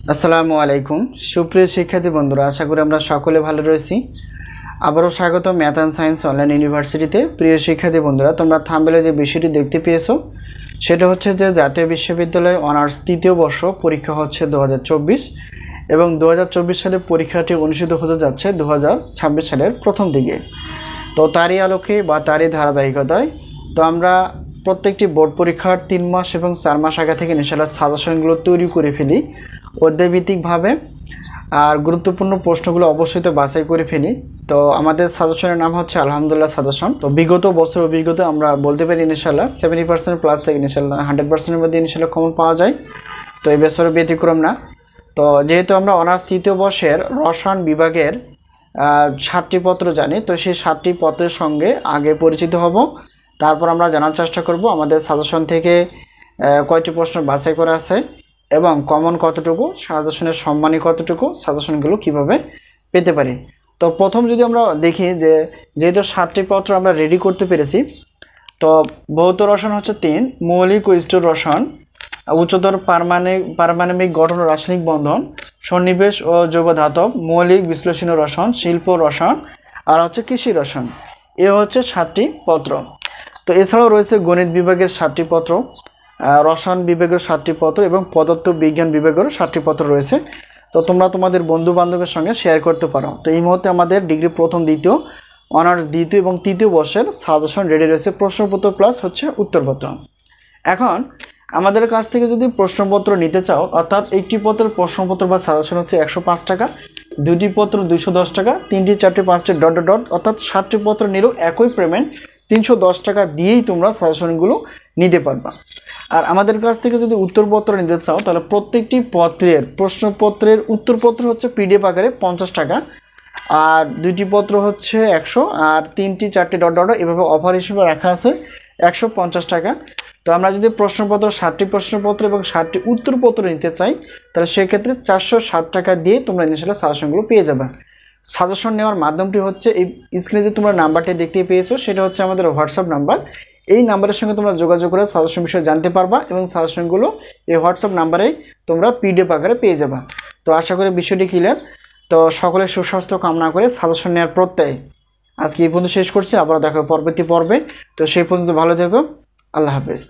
আসসালামু আলাইকুম সুপ্রিয় শিক্ষার্থী বন্ধুরা, আশা করি আমরা সকলে ভালো রয়েছি। আবারও স্বাগত ম্যাথ অ্যান্ড সায়েন্স অনলাইন ইউনিভার্সিটিতে। প্রিয় শিক্ষার্থী বন্ধুরা, তোমরা থাম্বনেলে যে বিষয়টি দেখতে পেয়েছো সেটা হচ্ছে যে জাতীয় বিশ্ববিদ্যালয় অনার্স তৃতীয় বর্ষ পরীক্ষা হচ্ছে 2024 এবং 2024 সালের পরীক্ষাটি অনুষ্ঠিত হতে যাচ্ছে 2026 সালের প্রথম দিকে। তো তারই আলোকে বা তারই ধারাবাহিকতায় তো আমরা প্রত্যেকটি বোর্ড পরীক্ষার 3 মাস এবং 4 মাস আগে থেকে ইনশাআল্লাহ সাজেশনগুলো তৈরি করে ফেলি অধ্যায়ভিত্তিকভাবে। আর গুরুত্বপূর্ণ প্রশ্নগুলো অবশ্যই তো বাছাই করে ফেলি। তো আমাদের সাজেশনের নাম হচ্ছে আলহামদুলিল্লাহ সাজেশন। তো বিগত বছর অভিজ্ঞতা আমরা বলতে পারি ইনশাআল্লাহ 70% প্লাস থেকে ইনশাআল্লাহ 100%-এর মধ্যে ইনশাআল্লাহ কমন পাওয়া যায়। তো এই বছরের ব্যতিক্রম না। তো যেহেতু আমরা অনার্স তৃতীয় বর্ষের রসায়ন বিভাগের 7টি পত্র জানি, তো সেই 7টি পত্রের সঙ্গে আগে পরিচিত হব। তারপর আমরা জানার চেষ্টা করব আমাদের সাজেশন থেকে কয়টি প্রশ্ন বাছাই করা আছে এবং কমন কতটুকু, সাজেশনের সম্মানী কতটুকু, সাজেশনগুলো কিভাবে পেতে পারি। তো প্রথম যদি আমরা দেখি যে যেহেতু 7টি পত্র আমরা রেডি করতে পেরেছি, তো ভৌত রসায়ন হচ্ছে 3, মৌলিক ও স্থূল রসায়ন, উচ্চতর পারমাণবিক গঠন ও রাসায়নিক বন্ধন, সন্নিবেশ ও জৈব ধাতব, মৌলিক বিশ্লেষণী রসায়ন, শিল্প রসায়ন, আর হচ্ছে কৃষি রসায়ন। এ হচ্ছে 7টি পত্র। তো এছাড়াও রয়েছে গণিত বিভাগের 7টি পত্র, রসায়ন বিভাগের 7টি পত্র এবং পদার্থ বিজ্ঞান বিভাগের 7টি পত্র রয়েছে। তো তোমরা তোমাদের বন্ধু বান্ধবের সঙ্গে শেয়ার করতে পারো। তো এই মুহূর্তে আমাদের ডিগ্রি প্রথম, দ্বিতীয়, অনার্স দ্বিতীয় এবং তৃতীয় বর্ষের সাজেশন রেডি রয়েছে, প্রশ্নপত্র প্লাস হচ্ছে উত্তরপত্র। এখন আমাদের কাছ থেকে যদি প্রশ্নপত্র নিতে চাও, অর্থাৎ একটি পত্রের প্রশ্নপত্র বা সাজেশন হচ্ছে 105 টাকা, দুটি পত্র 210 টাকা, 3টি 4টি 5টি ডট ডট ডট, অর্থাৎ 7টি পত্র নিলেও একই পেমেন্ট 310 টাকা দিয়েই তোমরা সাজেশনগুলো নিতে পারবা। আর আমাদের কাছ থেকে যদি উত্তরপত্র নিতে চাও, তাহলে প্রত্যেকটি পত্রের প্রশ্নপত্রের উত্তরপত্র হচ্ছে পিডিএফ আকারে 50 টাকা, আর দুইটি পত্র হচ্ছে 100, আর 3টি 4টি ডট ডট এভাবে অফার হিসেবে রাখা আছে 150 টাকা। তো আমরা যদি প্রশ্নপত্র 7টি প্রশ্নপত্র এবং 7টি উত্তরপত্র নিতে চাই, তাহলে সেক্ষেত্রে 460 টাকা দিয়ে তোমরা ইনশাআল্লাহ সাজেশনগুলো পেয়ে যাবে। সাজেশন নেওয়ার মাধ্যমটি হচ্ছে এই স্ক্রিনে যে তোমরা নাম্বারটি দেখতে পেয়েছো, সেটা হচ্ছে আমাদের হোয়াটসঅ্যাপ নাম্বার। এই নাম্বারের সঙ্গে তোমরা যোগাযোগ করে সাজেশন বিষয়ে জানতে পারবা এবং সাজেশনগুলো এই হোয়াটসঅ্যাপ নাম্বারেই তোমরা পিডিএফ আকারে পেয়ে যাবা। তো আশা করি বিষয়টি ক্লিয়ার। তো সকলের সুস্বাস্থ্য কামনা করে সাজেশন নেওয়ার প্রত্যয় আজকে এই পর্যন্ত শেষ করছি। আবার দেখো পরবর্তী পর্বে। তো সেই পর্যন্ত ভালো থেকো। আল্লাহ হাফেজ।